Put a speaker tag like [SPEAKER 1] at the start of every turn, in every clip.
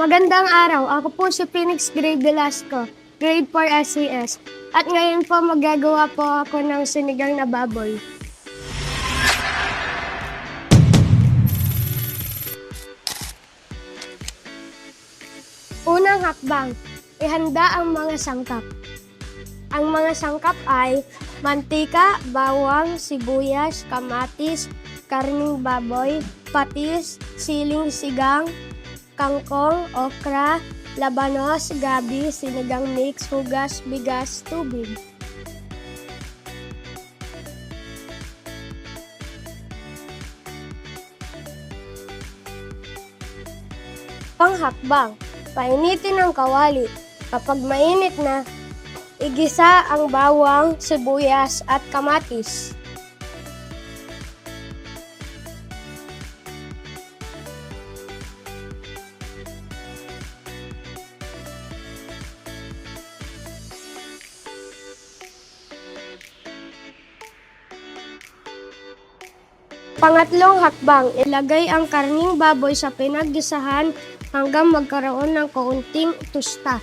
[SPEAKER 1] Magandang araw, ako po si Phoenix Grade Velasco, Grade 4 SCS. At ngayon po magagawa po ako ng sinigang na baboy. Unang hakbang, ihanda ang mga sangkap. Ang mga sangkap ay mantika, bawang, sibuyas, kamatis, karning baboy, patis, siling sigang, kangkong, okra, labanos, gabi, sinigang mix, hugas, bigas, tubig. Panghakbang, painitin ang kawali. Kapag mainit na, igisa ang bawang, sibuyas at kamatis. Pangatlong hakbang, ilagay ang karning baboy sa pinaggisahan hanggang magkaroon ng kaunting tusta.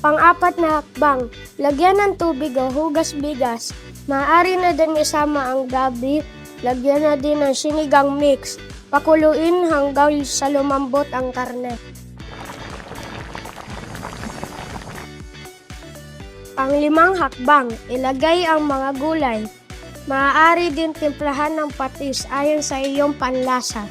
[SPEAKER 1] Pang-apat na hakbang, lagyan ng tubig o hugas bigas. Maaari na din isama ang gabi, lagyan na din ng sinigang mix. Pakuluin hanggang sa lumambot ang karne. Pang-limang hakbang, ilagay ang mga gulay. Maaari din timplahan ng patis ayon sa iyong panlasa.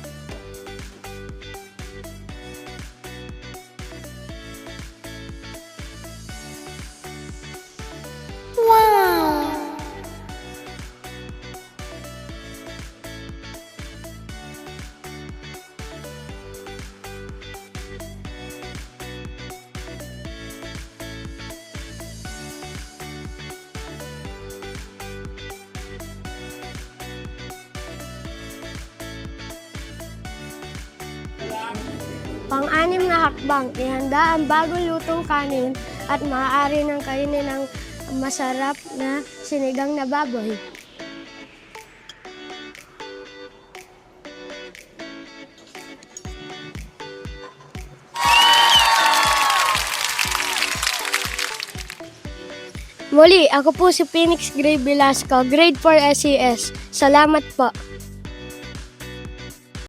[SPEAKER 1] Pang-anim na hakbang, ihanda ang bagong lutong kanin at maaari ng kainin ng masarap na sinigang na baboy. Muli, ako po si Phoenix Grade Velasco, Grade 4 SCS. Salamat po.